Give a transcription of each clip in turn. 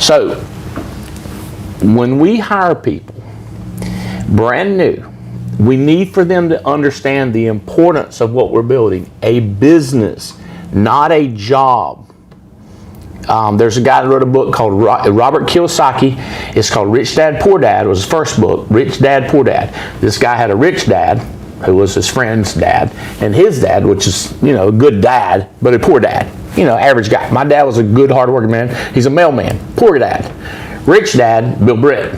So when we hire people brand new, we need for them to understand the importance of what we're building, a business, not a job. There's a guy that wrote a book called Robert Kiyosaki. It's called Rich Dad, Poor Dad. It was his first book, Rich Dad, Poor Dad. This guy had a rich dad who was his friend's dad, and his dad, which is, a good dad, but a poor dad. Average guy. My dad was a good, hard-working man. He's a mailman. Poor dad. Rich dad, Bill Britt.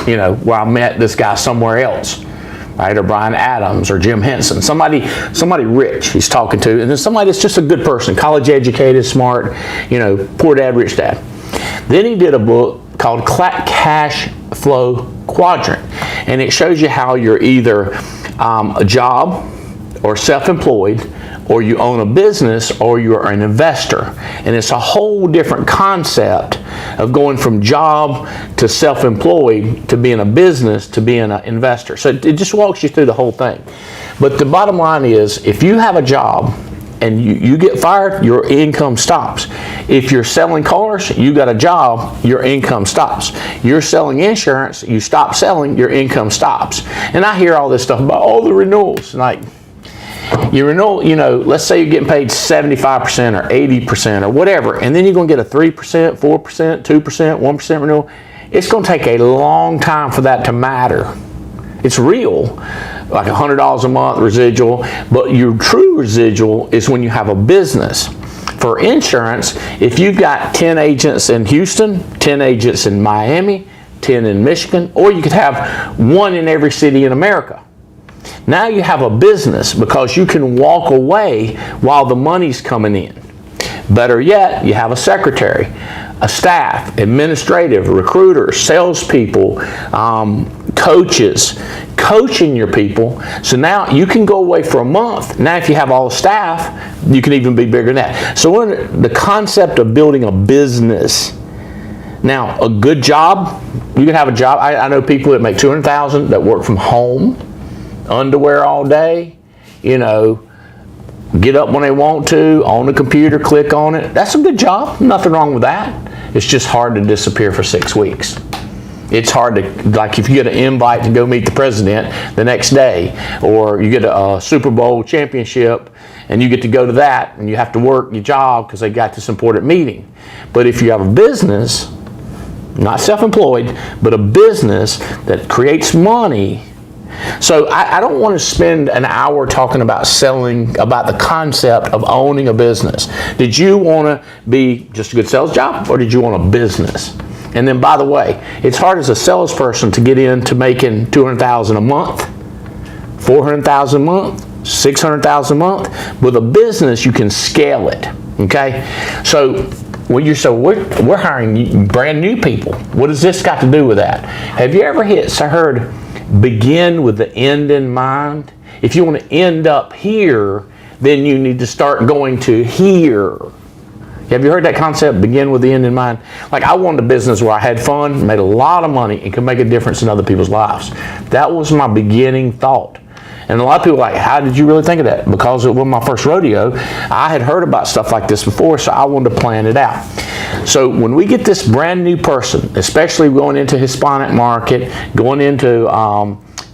Where I met this guy somewhere else. Right, or Brian Adams or Jim Henson, somebody rich he's talking to, and then somebody that's just a good person, college educated, smart, poor dad, rich dad. Then he did a book called Cash Flow Quadrant, and it shows you how you're either a job or self-employed, or you own a business, or you're an investor. And it's a whole different concept of going from job to self-employed to being a business to being an investor. So it just walks you through the whole thing. But the bottom line is, if you have a job and you get fired, your income stops. If you're selling cars, you got a job, your income stops. You're selling insurance, you stop selling, your income stops. And I hear all this stuff about all the renewals. Like, you renew, let's say you're getting paid 75% or 80% or whatever, and then you're going to get a 3%, 4%, 2%, 1% renewal. It's going to take a long time for that to matter. It's real, like $100 a month residual, but your true residual is when you have a business. For insurance, if you've got 10 agents in Houston, 10 agents in Miami, 10 in Michigan, or you could have one in every city in America. Now you have a business because you can walk away while the money's coming in. Better yet, you have a secretary, a staff, administrative, recruiters, salespeople, coaches, coaching your people. So now you can go away for a month. Now if you have all the staff, you can even be bigger than that. So we're in the concept of building a business. Now, a good job, you can have a job. I know people that make $200,000 that work from home, underwear all day, get up when they want to, on the computer, click on it. That's a good job. Nothing wrong with that. It's just hard to disappear for 6 weeks. It's hard to, like if you get an invite to go meet the president the next day, or you get a Super Bowl championship and you get to go to that and you have to work your job because they got this important meeting. But if you have a business, not self-employed, but a business that creates money. So I don't want to spend an hour talking about about the concept of owning a business. Did you want to be just a good sales job, or did you want a business? And then, by the way, it's hard as a salesperson to get into making $200,000 a month, $400,000 a month, $600,000 a month. With a business, you can scale it. Okay, so when you say we're hiring brand new people, what does this got to do with that? Have you ever heard begin with the end in mind? If you want to end up here, then you need to start going to here. Have you heard that concept, begin with the end in mind? Like, I wanted a business where I had fun, made a lot of money, and could make a difference in other people's lives. That was my beginning thought. And a lot of people are like, how did you really think of that? Because it was my first rodeo. I had heard about stuff like this before, so I wanted to plan it out. So when we get this brand new person, especially going into Hispanic market, going into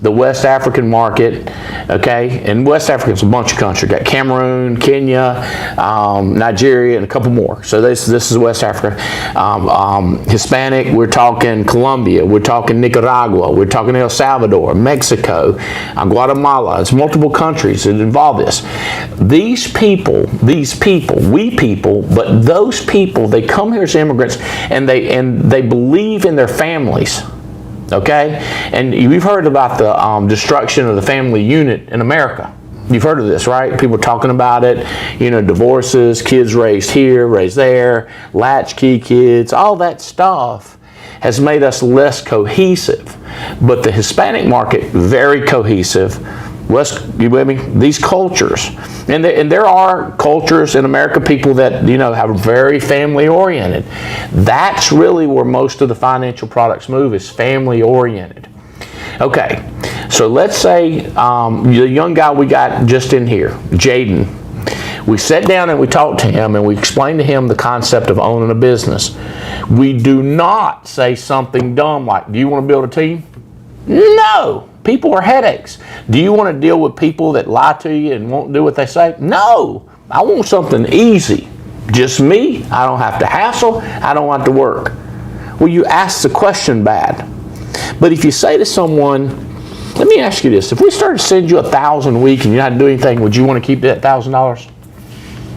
the West African market, okay, and West Africa is a bunch of countries. Got Cameroon, Kenya, Nigeria, and a couple more. So this is West Africa. Hispanic, we're talking Colombia, we're talking Nicaragua, we're talking El Salvador, Mexico, Guatemala. It's multiple countries that involve this. These people, but those people, they come here as immigrants, and they believe in their families. Okay, and we've heard about the destruction of the family unit in America. You've heard of this, right? People talking about it, divorces, kids raised here, raised there, latchkey kids, all that stuff has made us less cohesive. But the Hispanic market, very cohesive. You with me? These cultures, and there are cultures in America, people that have very family oriented. That's really where most of the financial products move, is family oriented. Okay, so let's say the young guy we got just in here, Jaden. We sat down and we talked to him and we explained to him the concept of owning a business. We do not say something dumb like, do you want to build a team? No. People are headaches. Do you want to deal with people that lie to you and won't do what they say? No. I want something easy. Just me. I don't have to hassle. I don't have to work. Well, you ask the question bad. But if you say to someone, let me ask you this. If we started to send you $1,000 a week and you're not doing anything, would you want to keep that $1,000?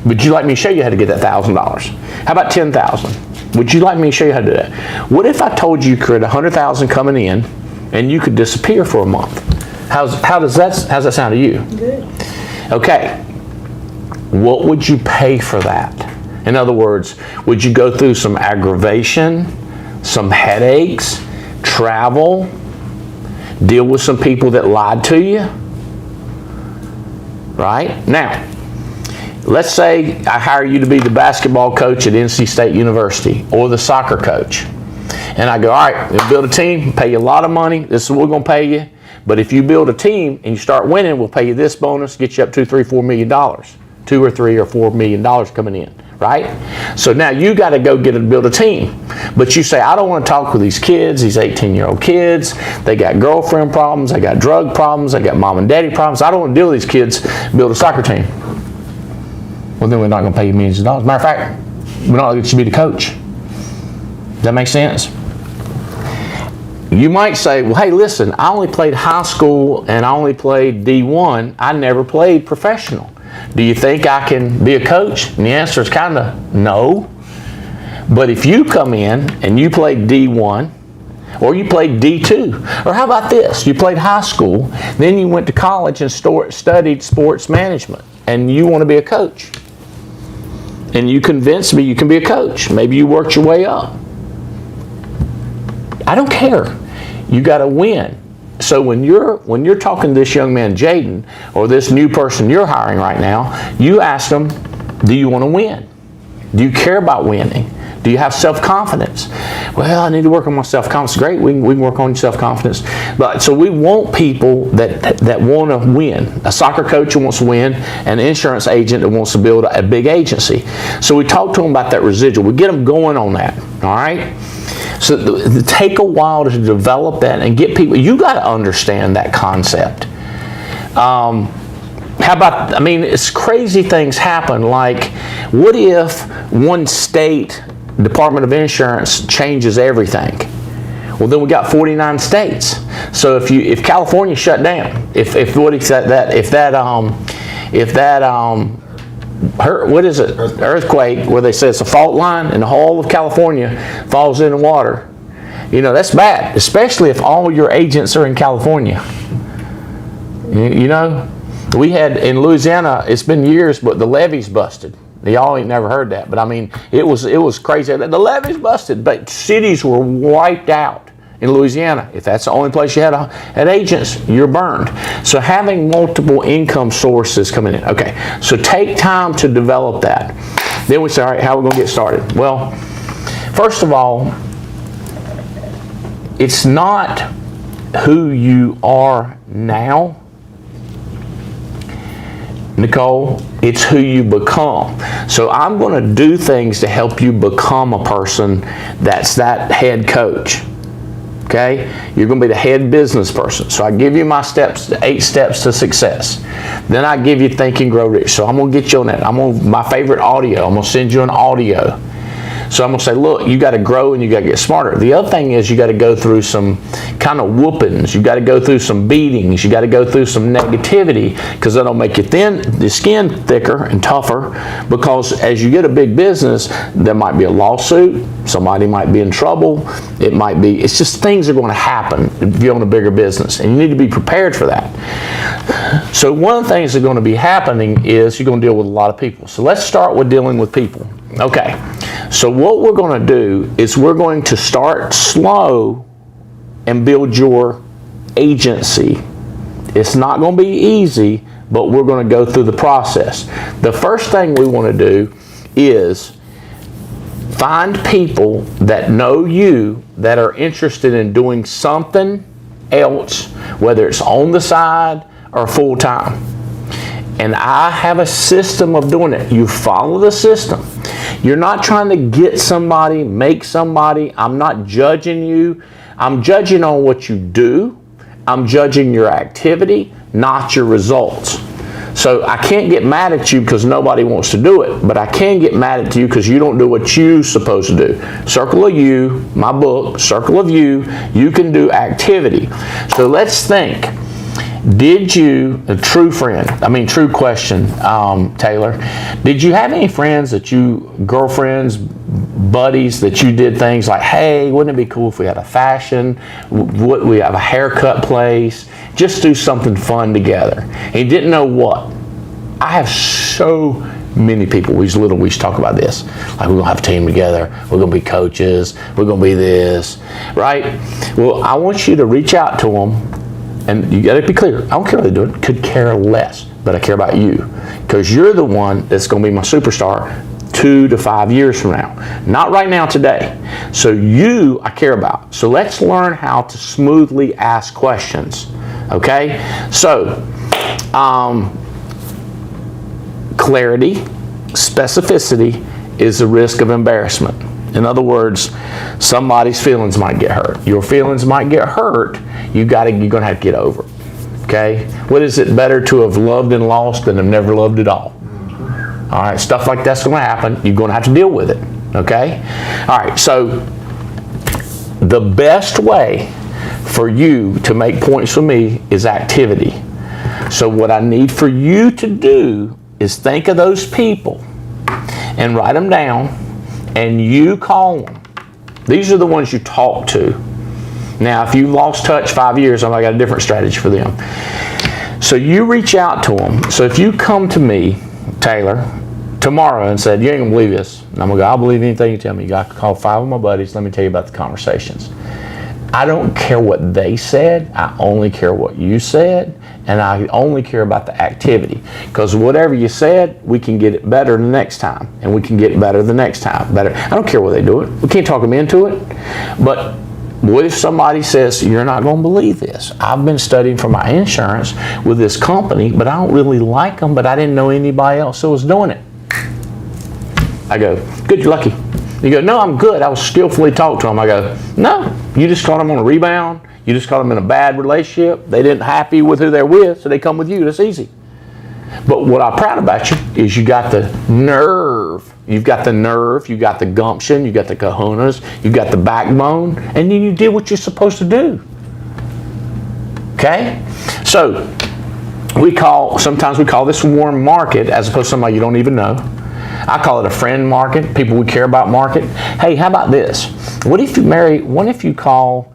Would you like me to show you how to get that $1,000? How about $10,000? Would you like me to show you how to do that? What if I told you could $100,000 coming in and you could disappear for a month? How's that sound to you? Good. Okay. What would you pay for that? In other words, would you go through some aggravation, some headaches, travel, deal with some people that lied to you? Right? Now, let's say I hire you to be the basketball coach at NC State University or the soccer coach. And I go, all right, we'll build a team, pay you a lot of money. This is what we're going to pay you. But if you build a team and you start winning, we'll pay you this bonus, get you up $2, $3, $4 million. $2 or $3 or $4 million coming in. Right? So now you got to go build a team. But you say, I don't want to talk with these kids, these 18-year-old kids. They got girlfriend problems. They got drug problems. They got mom and daddy problems. I don't want to deal with these kids. Build a soccer team. Well, then we're not going to pay you millions of dollars. Matter of fact, we're not going to get you to be the coach. Does that make sense? You might say, well, hey, listen, I only played high school and I only played D1. I never played professional. Do you think I can be a coach? And the answer is kind of no. But if you come in and you played D1 or you played D2, or how about this? You played high school, then you went to college and studied sports management, and you want to be a coach. And you convinced me you can be a coach. Maybe you worked your way up. I don't care. You got to win. So when you're talking to this young man, Jaden, or this new person you're hiring right now, you ask them, do you want to win? Do you care about winning? Do you have self-confidence? Well, I need to work on my self-confidence. Great, we can work on your self-confidence. But so we want people that want to win. A soccer coach who wants to win, an insurance agent that wants to build a big agency. So we talk to them about that residual. We get them going on that. All right. So it take a while to develop that and get people. You got to understand that concept. How about? I mean, it's crazy things happen. Like, what if one state Department of Insurance changes everything? Well, then we got 49 states. So if California shut down, earthquake, where they say it's a fault line and the whole of California falls in the water, that's bad, especially if all your agents are in California. We had in Louisiana, it's been years, but the levees busted. Y'all ain't never heard that, but I mean, it was crazy. The levees busted, but cities were wiped out in Louisiana. If that's the only place you had agents, you're burned. So having multiple income sources coming in. Okay, so take time to develop that. Then we say, all right, how are we going to get started? Well, first of all, it's not who you are now, Nicole, it's who you become. So I'm going to do things to help you become a person that's that head coach. Okay? You're going to be the head business person. So I give you my steps, the 8 steps to success. Then I give you Think and Grow Rich. So I'm going to get you on that. My favorite audio. I'm going to send you an audio. So I'm going to say, look, you got to grow and you got to get smarter. The other thing is you got to go through some kind of whoopings. You got to go through some beatings. You got to go through some negativity, because that'll make you the skin thicker and tougher, because as you get a big business, there might be a lawsuit. Somebody might be in trouble. It's just things are going to happen if you own a bigger business, and you need to be prepared for that. So one of the things that's going to be happening is you're going to deal with a lot of people. So let's start with dealing with people. Okay. So what we're going to do is we're going to start slow and build your agency. It's not going to be easy, but we're going to go through the process. The first thing we want to do is find people that know you, that are interested in doing something else, whether it's on the side or full time. And I have a system of doing it. You follow the system. You're not trying to get somebody, make somebody. I'm not judging you. I'm judging on what you do. I'm judging your activity, not your results. So I can't get mad at you because nobody wants to do it, but I can get mad at you because you don't do what you're supposed to do. Circle of you, my book, circle of you can do activity. So let's think. Did you, true question, Taylor, did you have any friends girlfriends, buddies that you did things like, hey, wouldn't it be cool if we had a fashion, we have a haircut place, just do something fun together? And you didn't know what. I have so many people, we used to talk about this, like we're going to have a team together, we're going to be coaches, we're going to be this, right? Well, I want you to reach out to them. And you got to be clear. I don't care what they do. Could care less, but I care about you because you're the one that's going to be my superstar 2 to 5 years from now. Not right now, today. So you, I care about. So let's learn how to smoothly ask questions. Okay. So clarity, specificity is the risk of embarrassment. In other words, somebody's feelings might get hurt. Your feelings might get hurt. You're going to have to get over it. Okay? What is it, better to have loved and lost than have never loved at all? All right, stuff like that's going to happen. You're going to have to deal with it. Okay? All right, so the best way for you to make points with me is activity. So what I need for you to do is think of those people and write them down. And you call them. These are the ones you talk to. Now, if you've lost touch 5 years, I got a different strategy for them. So you reach out to them. So if you come to me, Taylor, tomorrow and said, you ain't going to believe this. And I'm going to go, I'll believe anything you tell me. You got to call 5 of my buddies. Let me tell you about the conversations. I don't care what they said. I only care what you said. And I only care about the activity. Because whatever you said, we can get it better the next time. And we can get better the next time. Better. I don't care what they do it. We can't talk them into it. But what if somebody says, you're not going to believe this. I've been studying for my insurance with this company, but I don't really like them, but I didn't know anybody else who was doing it. I go, good, you're lucky. You go, no, I'm good. I was skillfully talked to them. I go, no, you just caught them on a rebound. You just caught them in a bad relationship. They didn't happy with who they're with, so they come with you. That's easy. But what I'm proud about you is you got the nerve. You've got the nerve. You got the gumption. You got the cojones. You got the backbone. And then you did what you're supposed to do. Okay? So sometimes we call this warm market as opposed to somebody you don't even know. I call it a friend market, people we care about market. Hey, how about this? What if you call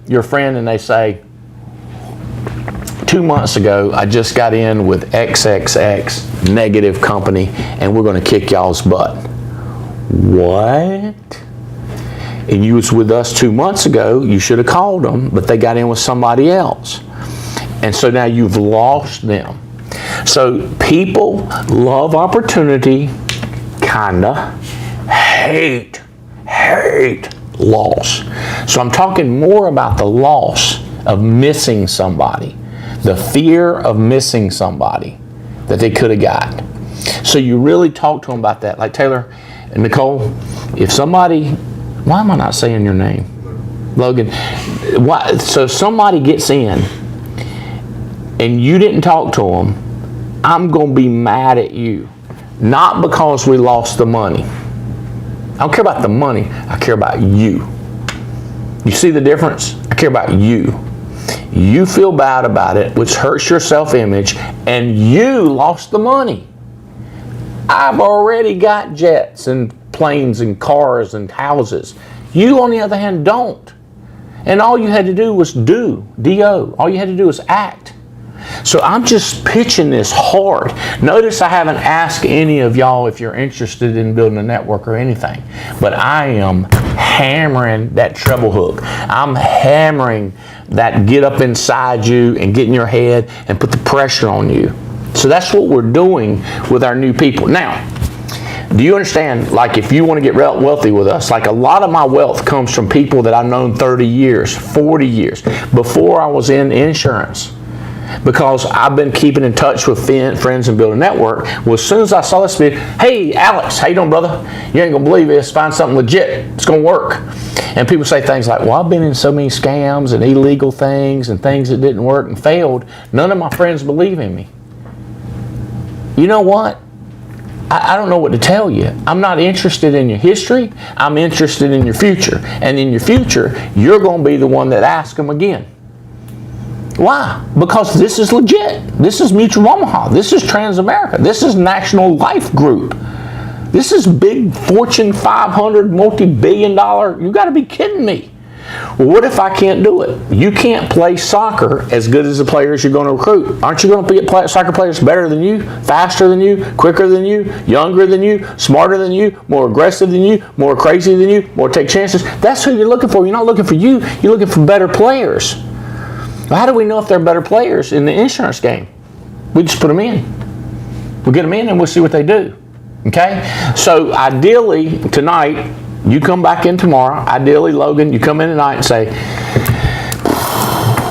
your friend and they say, 2 months ago, I just got in with XXX negative company and we're going to kick y'all's butt. What? And you was with us 2 months ago, you should have called them, but they got in with somebody else. And so now you've lost them. So people love opportunity, kinda, hate loss. So I'm talking more about the loss of missing somebody, the fear of missing somebody that they could have got. So you really talk to them about that. Like Taylor and Nicole, if somebody, why am I not saying your name? Logan. So somebody gets in and you didn't talk to them, I'm going to be mad at you. Not because we lost the money. I don't care about the money. I care about you. You see the difference? I care about you. You feel bad about it, which hurts your self-image, and you lost the money. I've already got jets and planes and cars and houses. You, on the other hand, don't. And all you had to do was D-O. All you had to do was act. So I'm just pitching this hard. Notice I haven't asked any of y'all if you're interested in building a network or anything. But I am hammering that treble hook. I'm hammering that get up inside you and get in your head and put the pressure on you. So that's what we're doing with our new people. Now, do you understand, like if you want to get wealthy with us, like a lot of my wealth comes from people that I've known 30 years, 40 years. Before I was in insurance, because I've been keeping in touch with friends and building a network. Well, as soon as I saw this video, hey, Alex, how you doing, brother? You ain't going to believe this. Find something legit. It's going to work. And people say things like, well, I've been in so many scams and illegal things and things that didn't work and failed. None of my friends believe in me. You know what? I don't know what to tell you. I'm not interested in your history. I'm interested in your future. And in your future, you're going to be the one that asks them again. Why? Because this is legit. This is Mutual Omaha. This is Transamerica. This is National Life Group. This is big Fortune 500 multi-billion dollar. You got to be kidding me. Well, what if I can't do it? You can't play soccer as good as the players you're going to recruit. Aren't you going to get soccer players better than you, faster than you, quicker than you, younger than you, smarter than you, more aggressive than you, more crazy than you, more take chances? That's who you're looking for. You're not looking for you. You're looking for better players. Well, how do we know if they're better players in the insurance game? We just put them in. We'll get them in and we'll see what they do. Okay? So ideally, tonight, you come back in tomorrow. Ideally, Logan, you come in tonight and say,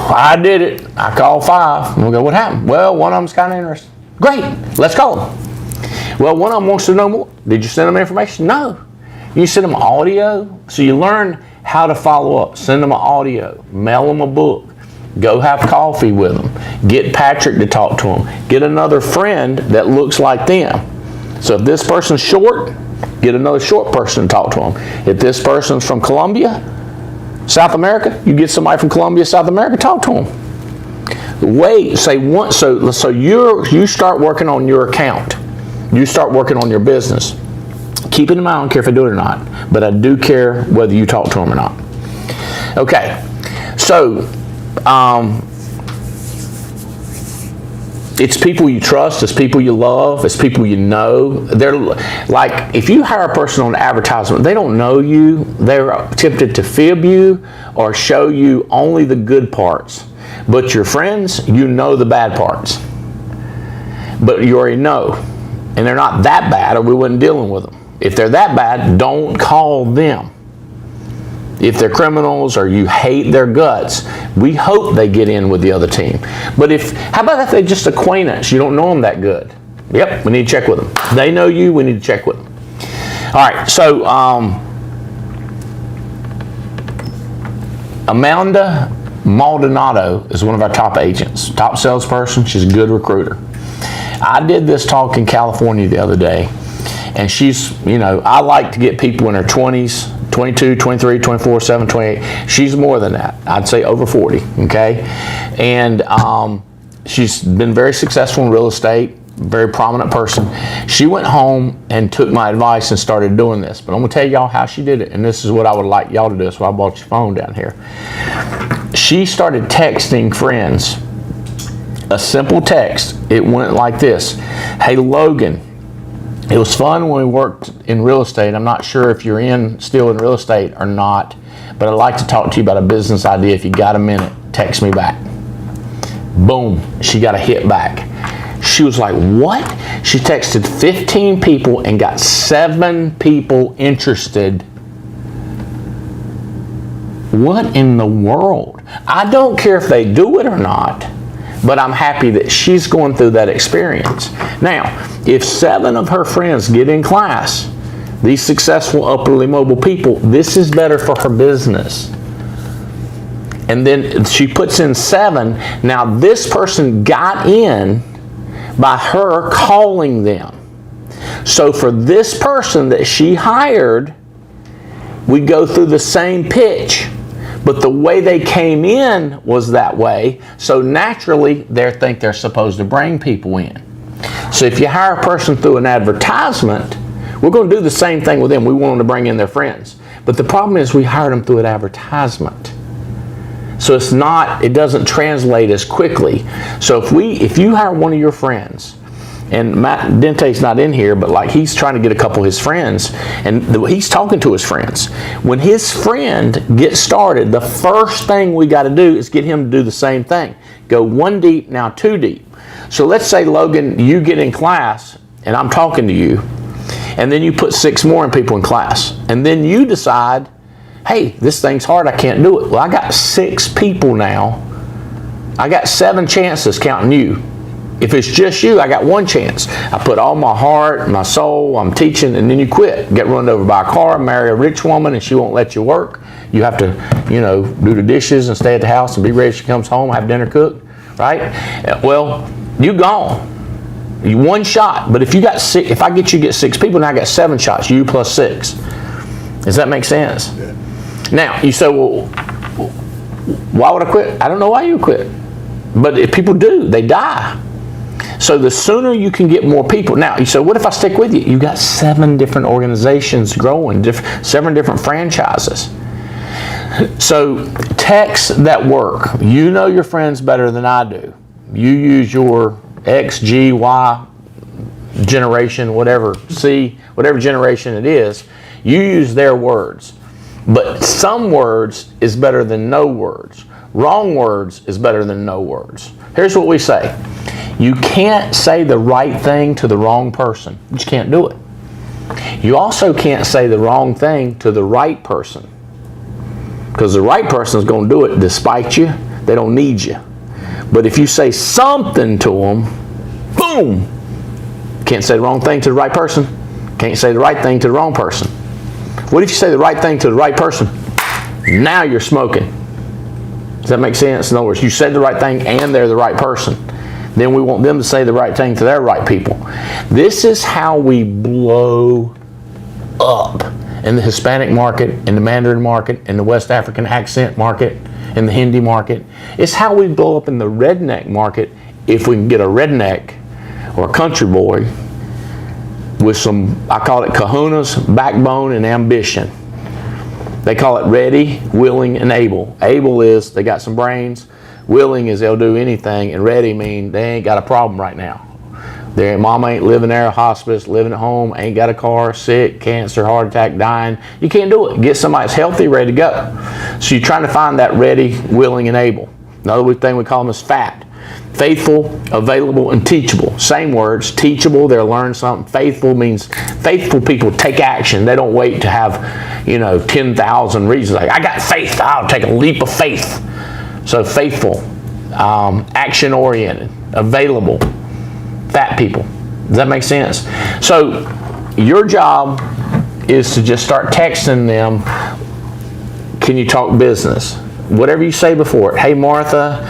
I did it. I called 5. And we'll go, what happened? Well, one of them's kind of interested. Great. Let's call them. Well, one of them wants to know more. Did you send them information? No. You send them audio. So you learn how to follow up. Send them an audio. Mail them a book. Go have coffee with them. Get Patrick to talk to them. Get another friend that looks like them. So if this person's short, get another short person to talk to them. If this person's from Colombia, South America, you get somebody from Colombia, South America, talk to them. Wait, say once, so you start working on your account. You start working on your business. Keep it in mind, I don't care if I do it or not, but I do care whether you talk to them or not. Okay, so it's people you trust, it's people you love, it's people you know. They're like, if you hire a person on advertisement, they don't know you, they're tempted to fib you or show you only the good parts. But your friends, you know the bad parts. But you already know. And they're not that bad or we wouldn't dealing with them. If they're that bad, don't call them. If they're criminals or you hate their guts, we hope they get in with the other team. But how about if they're just acquaintance? You don't know them that good. Yep, we need to check with them. They know you, we need to check with them. All right, so Amanda Maldonado is one of our top agents, top salesperson. She's a good recruiter. I did this talk in California the other day, and she's, I like to get people in their 20s, 22, 23, 24, 7, 28. She's more than that. I'd say over 40, okay? And she's been very successful in real estate, very prominent person. She went home and took my advice and started doing this. But I'm going to tell y'all how she did it, and this is what I would like y'all to do. That's why I brought your phone down here. She started texting friends a simple text. It went like this. Hey, Logan, it was fun when we worked in real estate. I'm not sure if you're still in real estate or not, but I'd like to talk to you about a business idea. If you got a minute, text me back. Boom, she got a hit back. She was like, what? She texted 15 people and got 7 people interested. What in the world? I don't care if they do it or not, but I'm happy that she's going through that experience. Now, if 7 of her friends get in class, these successful upwardly mobile people, this is better for her business. And then she puts in 7. Now, this person got in by her calling them. So for this person that she hired, we go through the same pitch. But the way they came in was that way, so naturally they think they're supposed to bring people in. So if you hire a person through an advertisement, we're going to do the same thing with them. We want them to bring in their friends. But the problem is we hired them through an advertisement. So it doesn't translate as quickly. So if you hire one of your friends, and Matt Dente's not in here, but like he's trying to get a couple of his friends, and he's talking to his friends. When his friend gets started, the first thing we got to do is get him to do the same thing. Go 1 deep, now 2 deep. So let's say, Logan, you get in class, and I'm talking to you, and then you put 6 more people in class. And then you decide, hey, this thing's hard, I can't do it. Well, I got 6 people now I got 7 chances counting you. If it's just you, I got 1 chance. I put all my heart, my soul, I'm teaching, and then you quit. Get run over by a car, marry a rich woman, and she won't let you work. You have to, do the dishes and stay at the house and be ready if she comes home, have dinner cooked, right? Well, you gone. You 1 shot. But if you got 6, if I get you to get 6 people, now I got 7 shots, you plus 6. Does that make sense? Yeah. Now, you say, well, why would I quit? I don't know why you quit. But if people do, they die. So the sooner you can get more people. Now, you say, what if I stick with you? You got 7 different organizations growing, 7 different franchises. So texts that work. You know your friends better than I do. You use your X, G, Y generation, whatever, C, whatever generation it is. You use their words. But some words is better than no words. Wrong words is better than no words. Here's what we say. You can't say the right thing to the wrong person. You just can't do it. You also can't say the wrong thing to the right person. Because the right person is going to do it despite you. They don't need you. But if you say something to them, boom! Can't say the wrong thing to the right person. Can't say the right thing to the wrong person. What if you say the right thing to the right person? Now you're smoking. Does that make sense? In other words, you said the right thing and they're the right person. Then we want them to say the right thing to their right people. This is how we blow up in the Hispanic market, in the Mandarin market, in the West African accent market, in the Hindi market. It's how we blow up in the redneck market if we can get a redneck or a country boy with some, I call it kahunas, backbone, and ambition. They call it ready, willing, and able. Able is they got some brains. Willing is they'll do anything. And ready mean they ain't got a problem right now. Their mom ain't living there, hospice, living at home, ain't got a car, sick, cancer, heart attack, dying. You can't do it. Get somebody that's healthy, ready to go. So you're trying to find that ready, willing, and able. Another thing we call them is FAT. Faithful, available, and teachable. Same words. Teachable, they'll learn something. Faithful means faithful people take action. They don't wait to have, 10,000 reasons. Like, I got faith. I'll take a leap of faith. So faithful, action-oriented, available, fat people. Does that make sense? So your job is to just start texting them, can you talk business? Whatever you say before it. Hey, Martha,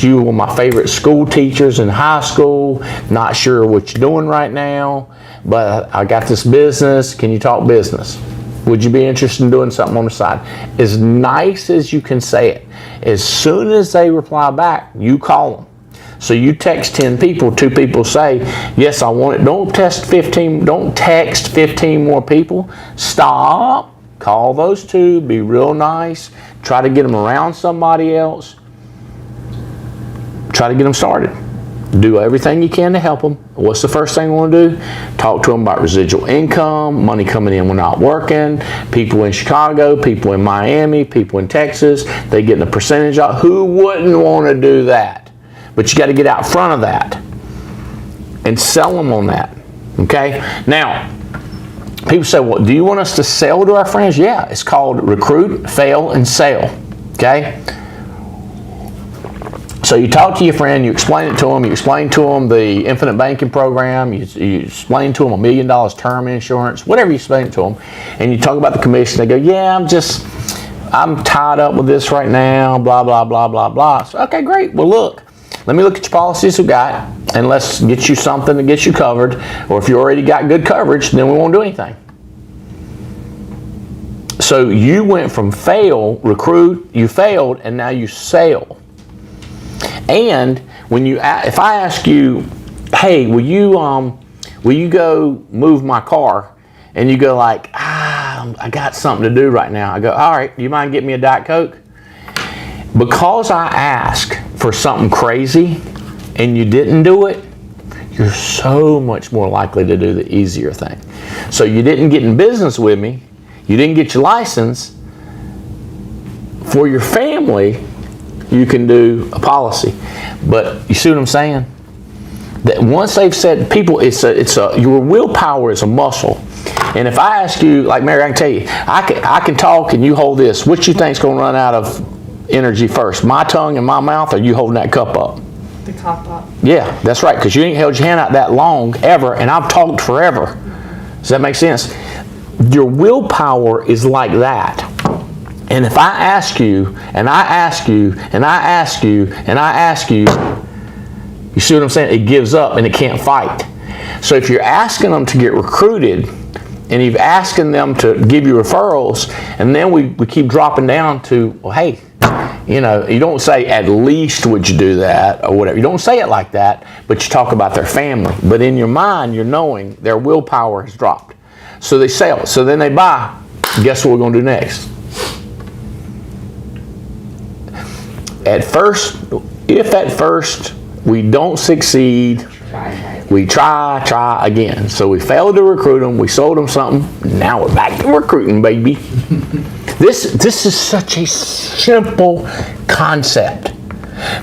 you were one of my favorite school teachers in high school. Not sure what you're doing right now, but I got this business. Can you talk business? Would you be interested in doing something on the side? As nice as you can say it. As soon as they reply back, you call them. So you text 10 people, 2 people say, yes, I want it. Don't text 15 more people. Stop. Call those 2. Be real nice. Try to get them around somebody else. Try to get them started. Do everything you can to help them. What's the first thing you want to do? Talk to them about residual income, money coming in when not working, people in Chicago, people in Miami, people in Texas. They getting a percentage off. Who wouldn't want to do that? But you got to get out front of that and sell them on that. Okay? Now, people say, well, do you want us to sell to our friends? Yeah, it's called recruit, fail, and sell. Okay? So you talk to your friend, you explain it to them, you explain to them the infinite banking program, you explain to them $1 million term insurance, whatever you explain it to them, and you talk about the commission. They go, yeah, I'm tied up with this right now, blah, blah, blah, blah, blah. So, okay, great. Well, look, let me look at your policies we got, and let's get you something that gets you covered, or if you already got good coverage, then we won't do anything. So you went from recruit, you failed, and now you sell. And if I ask you, hey, will you go move my car? And you go like, I got something to do right now. I go, all right, do you mind getting me a Diet Coke? Because I asked for something crazy and you didn't do it, you're so much more likely to do the easier thing. So you didn't get in business with me. You didn't get your license. For your family, you can do a policy. But you see what I'm saying? That once they've said, people, your willpower is a muscle. And if I ask you, like Mary, I can tell you, I can talk and you hold this. What you think's going to run out of energy first? My tongue and my mouth, or you holding that cup up? The cup up. Yeah, that's right, because you ain't held your hand out that long ever, and I've talked forever. Does that make sense? Your willpower is like that. And if I ask you, and I ask you, and I ask you, and I ask you, you see what I'm saying? It gives up and it can't fight. So if you're asking them to get recruited, and you're asking them to give you referrals, and then we keep dropping down to, well, hey, you know, you don't say at least would you do that or whatever. You don't say it like that, but you talk about their family. But in your mind, you're knowing their willpower has dropped. So they sell. So then they buy. Guess what we're going to do next? If at first we don't succeed, we try again. So we failed to recruit them, we sold them something, now we're back to recruiting, baby. This is such a simple concept.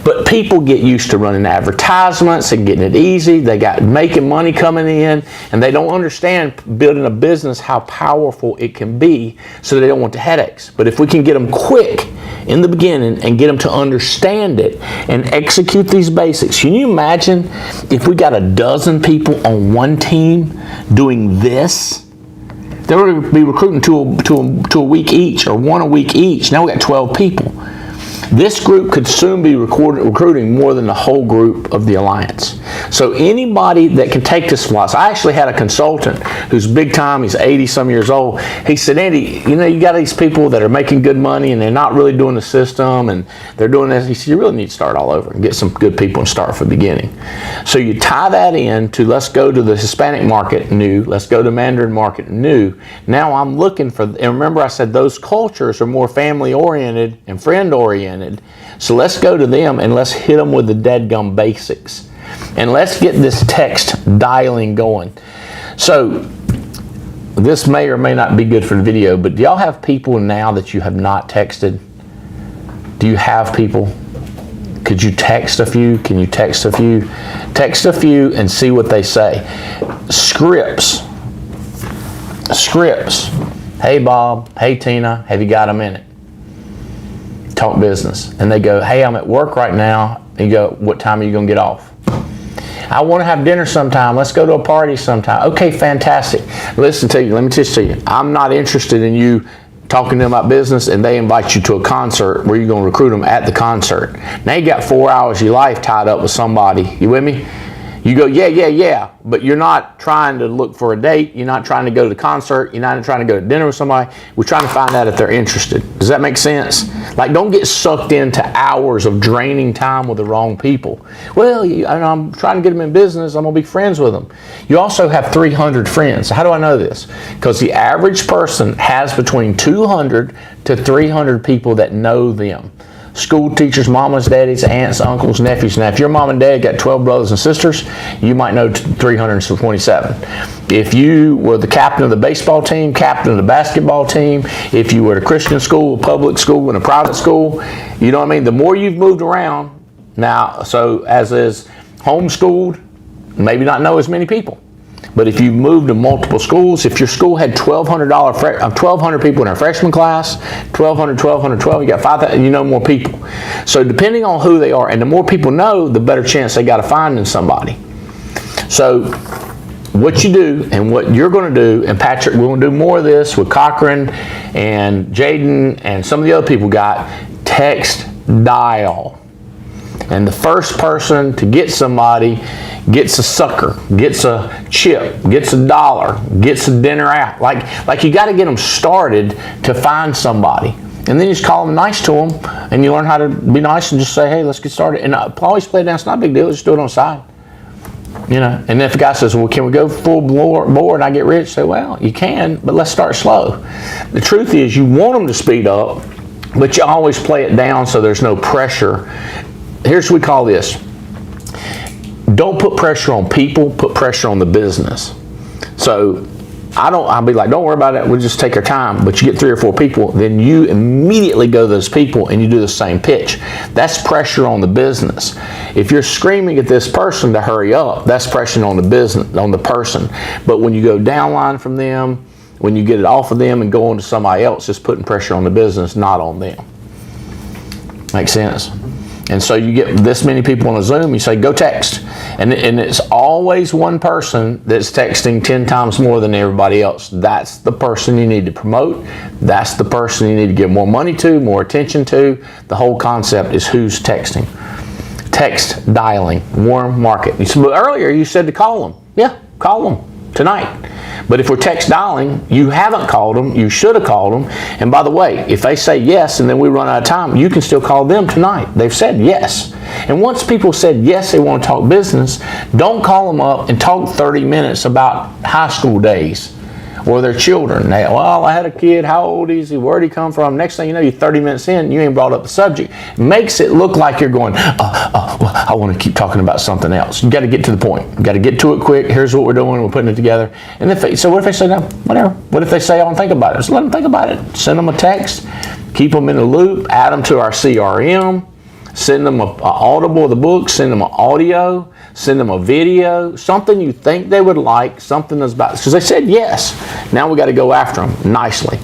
But people get used to running advertisements and getting it easy. They got making money coming in, and they don't understand building a business, how powerful it can be, so they don't want the headaches. But if we can get them quick in the beginning and get them to understand it and execute these basics. Can you imagine if we got a dozen people on one team doing this? They would be recruiting to a week each, or one a week each. Now we got 12 people. This group could soon be recruiting more than the whole group of the Alliance. So anybody that can take this philosophy, I actually had a consultant who's big time, he's 80 some years old. He said, Andy, you know, you got these people that are making good money and they're not really doing the system and they're doing this. He said, you really need to start all over and get some good people and start from the beginning. So you tie that in to, let's go to the Hispanic market new, let's go to Mandarin market new. Now I'm looking for, and remember I said those cultures are more family oriented and friend oriented. So let's go to them and let's hit them with the dadgum basics. And let's get this text dialing going. So this may or may not be good for the video, but do y'all have people now that you have not texted? Do you have people? Could you text a few? Can you text a few? Text a few and see what they say. Scripts. Hey Bob, hey Tina, have you got a minute? Talk business. And they go, hey, I'm at work right now. And you go, what time are you going to get off? I want to have dinner sometime. Let's go to a party sometime. Okay, fantastic. Listen to you. Let me just tell you, I'm not interested in you talking to them about business and they invite you to a concert where you're going to recruit them at the concert. Now you got 4 hours of your life tied up with somebody. You with me? You go, yeah, but you're not trying to look for a date. You're not trying to go to the concert. You're not trying to go to dinner with somebody. We're trying to find out if they're interested. Does that make sense? Like, don't get sucked into hours of draining time with the wrong people. Well, I'm trying to get them in business. I'm going to be friends with them. You also have 300 friends. How do I know this? Because the average person has between 200 to 300 people that know them. School teachers, mamas, daddies, aunts, uncles, nephews. Now, if your mom and dad got 12 brothers and sisters, you might know 327. If you were the captain of the baseball team, captain of the basketball team, if you were at a Christian school, a public school, and a private school, you know what I mean? The more you've moved around, now, so as is homeschooled, maybe not know as many people. But if you moved to multiple schools, if your school had 1,200 people in a freshman class, 1,200, you got 5,000, you know more people. So depending on who they are, and the more people know, the better chance they got of finding somebody. So what you do and what you're going to do, and Patrick, we're going to do more of this with Cochran and Jaden and some of the other people got, text dial. And the first person to get somebody gets a sucker, gets a chip, gets $1, gets a dinner out. Like you got to get them started to find somebody. And then you just call them nice to them, and you learn how to be nice and just say, hey, let's get started. And always play it down. It's not a big deal. Just do it on the side. You know, and if a guy says, well, can we go full bore and I get rich? Say, well, you can, but let's start slow. The truth is you want them to speed up, but you always play it down so there's no pressure. Here's what we call this. Don't put pressure on people, put pressure on the business. So I'll be like, don't worry about it, we'll just take our time. But you get 3 or 4 people, then you immediately go to those people and you do the same pitch. That's pressure on the business. If you're screaming at this person to hurry up, that's pressure on the business, on the person. But when you go downline from them, when you get it off of them and go on to somebody else, it's putting pressure on the business, not on them. Makes sense. And so you get this many people on a Zoom, you say, go text. And it's always one person that's texting 10 times more than everybody else. That's the person you need to promote. That's the person you need to give more money to, more attention to. The whole concept is who's texting. Text dialing, warm market. Earlier you said to call them. Yeah, call them tonight. But if we're text dialing, you haven't called them, you should have called them. And by the way, if they say yes and then we run out of time, you can still call them tonight. They've said yes. And once people said yes, they want to talk business, don't call them up and talk 30 minutes about high school days or their children. Well, I had a kid, how old is he, where'd he come from? Next thing you know, you're 30 minutes in, you ain't brought up the subject. Makes it look like you're going, well, I want to keep talking about something else. You got to get to the point. You got to get to it quick. Here's what we're doing. We're putting it together. And so what if they say no? Whatever. What if they say I don't think about it? Just let them think about it. Send them a text. Keep them in the loop. Add them to our CRM. Send them an audible of the book. Send them an audio. Send them a video. Something you think they would like. Something that's about, because they said yes. Now we got to go after them nicely.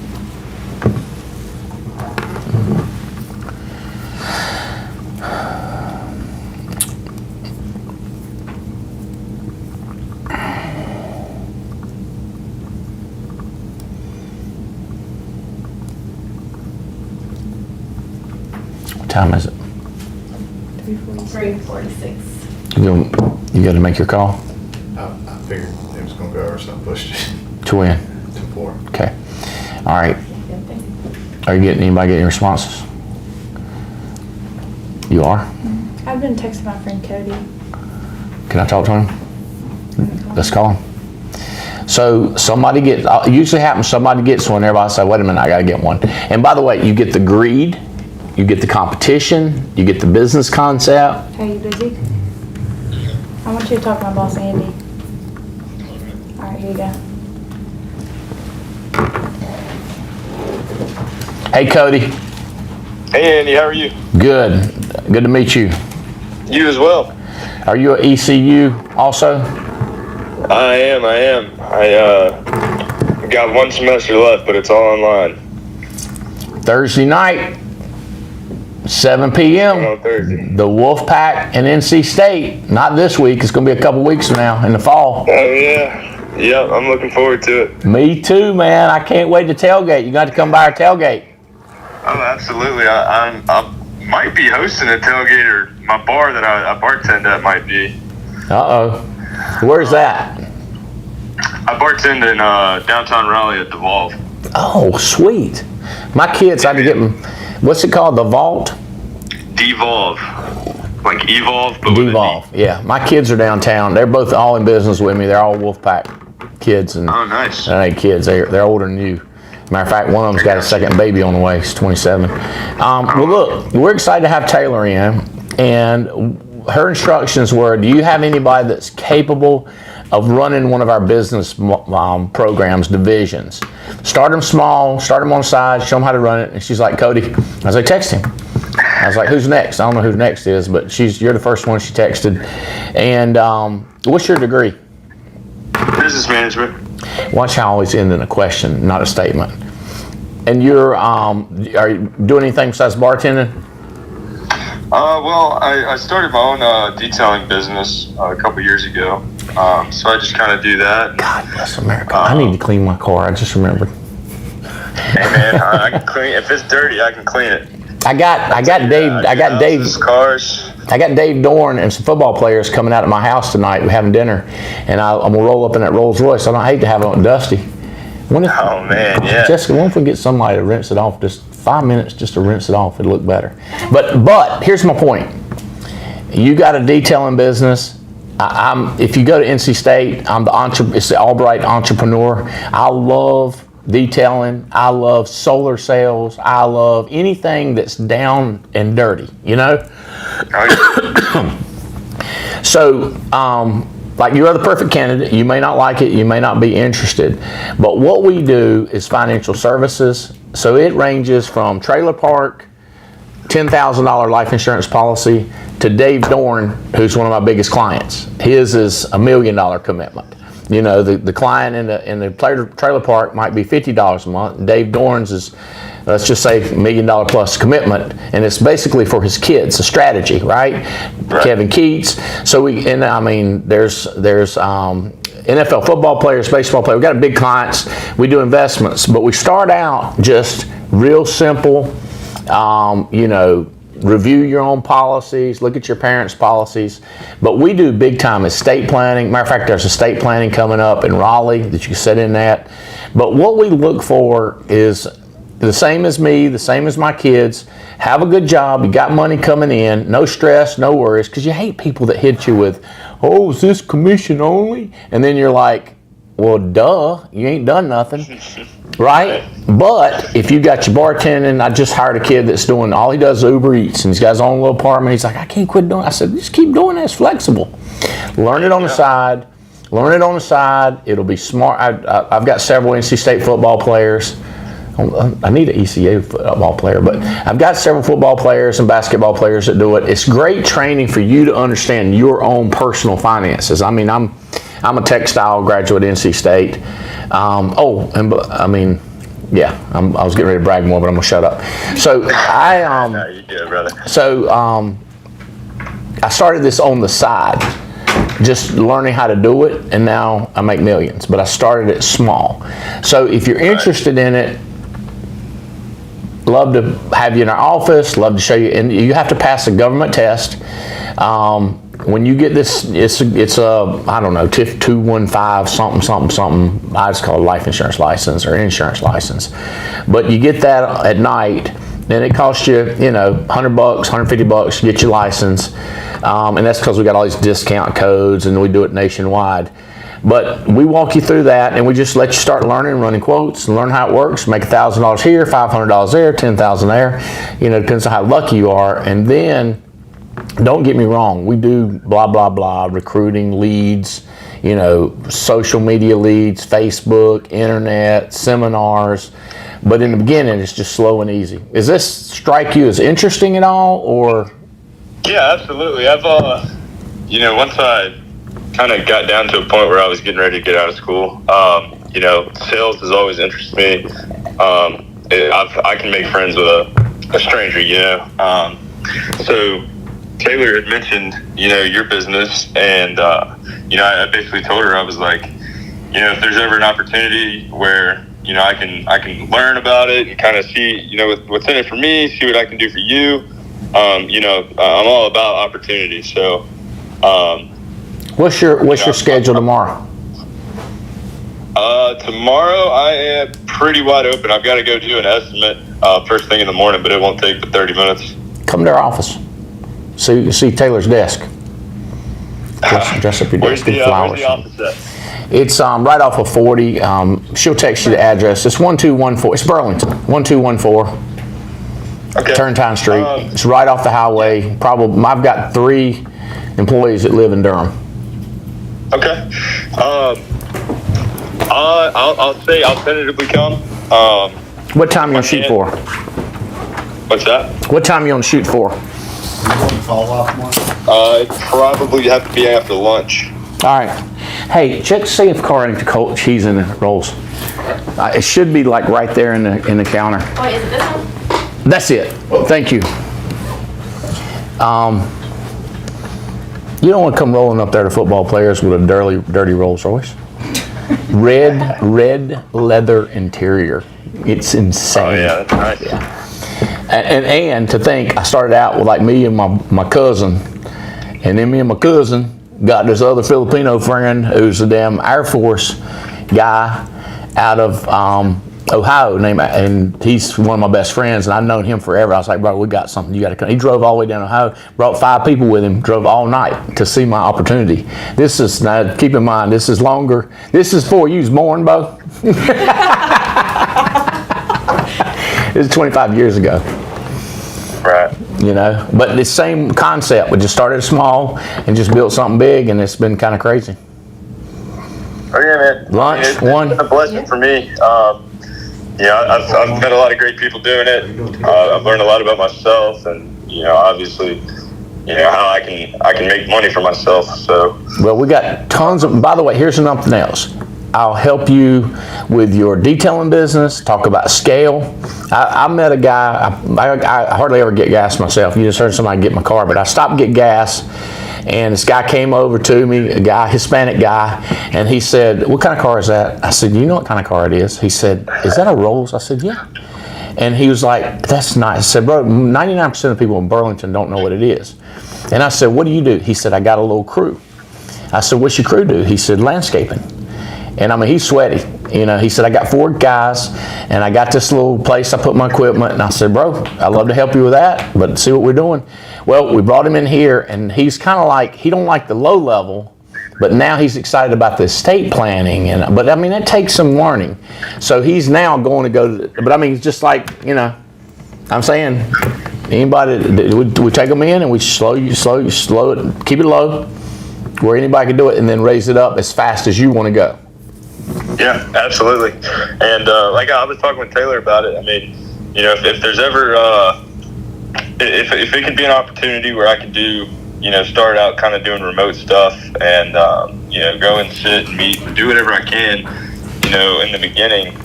What time is it? 3:46. You got to make your call? I figured it was going to go over, so I pushed it To when? to 4. Okay. All right. Are you getting anybody getting responses? You are? I've been texting my friend Cody. Can I talk to him? Let's call him. So somebody gets, it usually happens, somebody gets one, everybody say, wait a minute, I got to get one. And by the way, you get the greed, you get the competition, you get the business concept. Hey, you busy? I want you to talk to my boss, Andy. All right, here you go. Hey, Cody. Hey, Andy, how are you? Good. Good to meet you. You as well. Are you at ECU also? I am. I got one semester left, but it's all online. Thursday night, 7 p.m. On Thursday. The Wolfpack and NC State. Not this week. It's going to be a couple weeks from now in the fall. Oh, yeah. Yep, I'm looking forward to it. Me too, man. I can't wait to tailgate. You got to come by our tailgate. Oh, absolutely. I might be hosting a tailgate, or my bar that I bartend at might be. Uh-oh. Where's that? I bartend in downtown Raleigh at the Vault. Oh, sweet. My kids, I had to get them. What's it called? The Vault? Devolve. Like Evolve, but with a D. Devolve. Yeah. My kids are downtown. They're both all in business with me. They're all Wolfpack kids. And Oh, nice. they ain't kids. They're older than you. Matter of fact, one of them's got a second baby on the way. He's 27. Well, look, we're excited to have Taylor in. And her instructions were, do you have anybody that's capable of running one of our business programs, divisions? Start them small, start them on the side, show them how to run it. And she's like, Cody. I was like, text him. I was like, who's next? I don't know who next is, but you're the first one she texted. And what's your degree? Business management. Watch how I always end in a question, not a statement. And are you doing anything besides bartending? Well, I started my own detailing business a couple years ago. So I just kind of do that. God bless America. I need to clean my car. I just remembered. Hey man, I can clean. If it's dirty, I can clean it. I got Dave Dorn and some football players coming out at my house tonight. We're having dinner, and I'm gonna roll up in that Rolls Royce. I don't hate to have it dusty. Oh man, yeah. Jessica, what if we get somebody to rinse it off? Just 5 minutes just to rinse it off. It'll look better. But here's my point. You got a detailing business. If you go to NC State, it's the Albright entrepreneur. I love detailing. I love solar sales. I love anything that's down and dirty, you know? So, like, you are the perfect candidate. You may not like it. You may not be interested. But what we do is financial services. So it ranges from trailer park, $10,000 life insurance policy, to Dave Dorn, who's one of my biggest clients. His is $1 million commitment. You know, the client in the trailer park might be $50 a month. Dave Dorn's is, let's just say, $1 million plus commitment, and it's basically for his kids, a strategy, right? Kevin Keats. So there's NFL football players, baseball players. We've got big clients. We do investments, but we start out just real simple. Review your own policies, look at your parents' policies. But we do big time estate planning. Matter of fact, there's estate planning coming up in Raleigh that you can sit in that. But what we look for is the same as me, the same as my kids. Have a good job, you got money coming in, no stress, no worries, because you hate people that hit you with, oh, is this commission only? And then you're like, well, duh, you ain't done nothing, right? But if you got your bartending, I just hired a kid that's doing, all he does is Uber Eats, and he's got his own little apartment. He's like, I can't quit doing it. I said, just keep doing it. It's flexible. Learn it on the side. Learn it on the side. It'll be smart. I've got several NC State football players. I need an ECA football player, but I've got several football players and basketball players that do it. It's great training for you to understand your own personal finances. I mean, I'm a textile graduate at NC State. I was getting ready to brag more, but I'm gonna shut up. So No, you good, brother. So I started this on the side, just learning how to do it, and now I make millions. But I started it small. So if you're interested in it, love to have you in our office. Love to show you, and you have to pass a government test. When you get this, it's a I don't know, TIF 215 something. I just call it life insurance license or insurance license. But you get that at night, and it costs you, $100, $150 to get your license. And that's because we got all these discount codes, and we do it nationwide. But we walk you through that, and we just let you start learning, running quotes, and learn how it works. Make $1,000 here, $500 there, $10,000 there. Depends on how lucky you are. And then, don't get me wrong, we do blah, blah, blah, recruiting, leads, social media leads, Facebook, internet, seminars. But in the beginning, it's just slow and easy. Does this strike you as interesting at all, or? Yeah, absolutely. I've, once I kind of got down to a point where I was getting ready to get out of school, sales has always interested me. I can make friends with a stranger, So Taylor had mentioned, your business, and, I basically told her, I was like, if there's ever an opportunity where, I can learn about it and kind of see, what's in it for me, see what I can do for you. I'm all about opportunity. So, what's your schedule tomorrow? Tomorrow I am pretty wide open. I've got to go do an estimate first thing in the morning, but it won't take but 30 minutes. Come to our office. See Taylor's desk. Dress up your desk with flowers. Where's the office at? It's right off of 40. She'll text you the address. It's 1214. It's Burlington. 1214. Okay. Turntine Street. It's right off the highway. Probably. I've got 3 employees that live in Durham. Okay. I'll say I'll tentatively come. What time you gonna shoot for? What's that? What time you gonna shoot for? Call off tomorrow? It probably have to be after lunch. All right. Hey, check to see if Carrington cold cheese in the rolls. It should be like right there in the counter. Oh, is it this one? That's it. Thank you. You don't want to come rolling up there to football players with a dirty Rolls Royce. Red leather interior. It's insane. Oh yeah, that's nice. Yeah. And to think, I started out with like me and my cousin, and then me and my cousin got this other Filipino friend who's a damn Air Force guy out of Ohio, and he's one of my best friends, and I've known him forever. I was like, bro, we got something, you got to come. He drove all the way down Ohio, brought 5 people with him, drove all night to see my opportunity. This is, now keep in mind, this is longer. This is before you was born, Bo. This is 25 years ago. Right. But the same concept. We just started small and just built something big, and it's been kind of crazy. Oh yeah, man. Lunch, it's one. been a blessing for me. I've met a lot of great people doing it. I've learned a lot about myself, and obviously, how I can make money for myself. So, well, we got tons of, by the way, here's something else. I'll help you with your detailing business, talk about scale. I met a guy, I hardly ever get gas myself. You just heard somebody get my car, but I stopped to get gas, and this guy came over to me, a Hispanic guy, and he said, what kind of car is that? I said, you know what kind of car it is? He said, is that a Rolls? I said, yeah. And he was like, that's nice. I said, bro, 99% of people in Burlington don't know what it is. And I said, what do you do? He said, I got a little crew. I said, what's your crew do? He said, landscaping. And I mean, he's sweaty. He said, I got 4 guys, and I got this little place I put my equipment. And I said, bro, I'd love to help you with that, but see what we're doing. Well, we brought him in here, and he's kind of like, he don't like the low level, but now he's excited about the estate planning. But I mean, it takes some learning. So he's now going to go to, but I mean, it's just like, I'm saying, anybody, we take them in and we slow it, keep it low, where anybody can do it, and then raise it up as fast as you want to go. Yeah, absolutely. And like I was talking with Taylor about it. I mean, if there's ever, if it could be an opportunity where I could do, start out kind of doing remote stuff and, go and sit and meet and do whatever I can, in the beginning,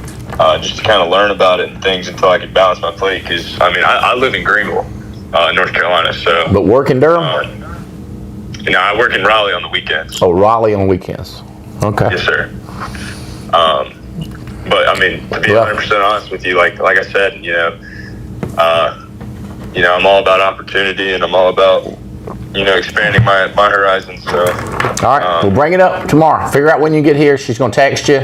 just to kind of learn about it and things until I could balance my plate. Because, I mean, I live in Greenville, North Carolina, so. But work in Durham? I work in Raleigh on the weekends. Oh, Raleigh on weekends. Okay. Yes, sir. But I mean, to be 100% honest with you, like I said, I'm all about opportunity, and I'm all about, expanding my horizons. So, all right, we'll bring it up tomorrow. Figure out when you get here. She's going to text you.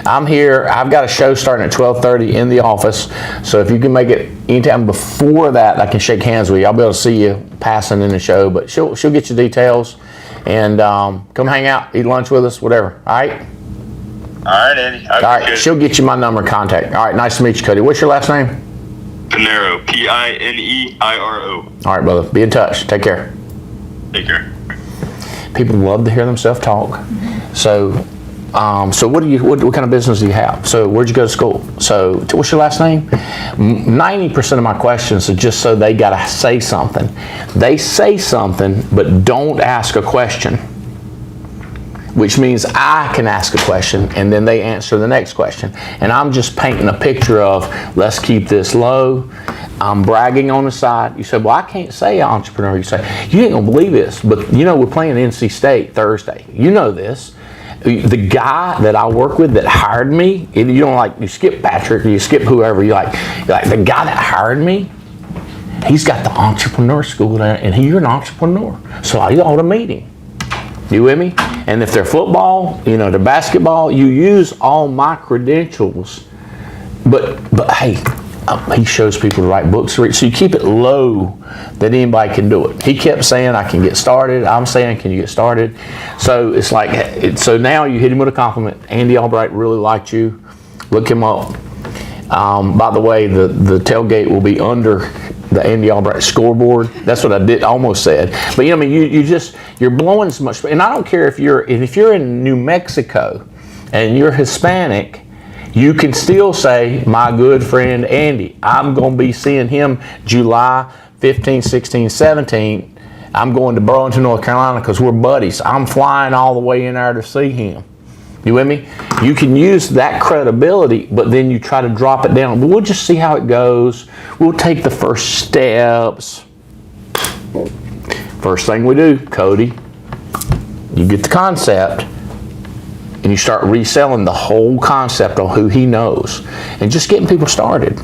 I'm here. I've got a show starting at 12:30 in the office. So if you can make it anytime before that, I can shake hands with you. I'll be able to see you passing in the show, but she'll get you details, and come hang out, eat lunch with us, whatever. All right. All right, Andy. All right, she'll get you my number and contact. All right, nice to meet you, Cody. What's your last name? Pineiro, Pineiro. All right, brother. Be in touch. Take care. Take care. People love to hear themselves talk. So, what kind of business do you have? So, where'd you go to school? So, what's your last name? 90% of my questions are just so they gotta say something. They say something, but don't ask a question, which means I can ask a question and then they answer the next question. And I'm just painting a picture of, let's keep this low. I'm bragging on the side. You say, well, I can't say entrepreneur. You say, you ain't gonna believe this, but we're playing NC State Thursday. You know this. The guy that I work with that hired me, you don't you skip Patrick, or you skip whoever, you like the guy that hired me, he's got the entrepreneur school there, and you're an entrepreneur. So I ought to meet him. You with me? And if they're football, they're basketball, you use all my credentials, but hey, he shows people the right books to read. So you keep it low that anybody can do it. He kept saying, I can get started. I'm saying, can you get started? So it's like, so now you hit him with a compliment. Andy Albright really liked you. Look him up. By the way, the tailgate will be under the Andy Albright scoreboard. That's what I did almost said. But you're blowing so much. And I don't care if you're in New Mexico and you're Hispanic, you can still say, my good friend Andy, I'm going to be seeing him July 15, 16, 17. I'm going to Burlington, North Carolina because we're buddies. I'm flying all the way in there to see him. You with me? You can use that credibility, but then you try to drop it down. But we'll just see how it goes. We'll take the first steps. First thing we do, Cody, you get the concept and you start reselling the whole concept on who he knows and just getting people started.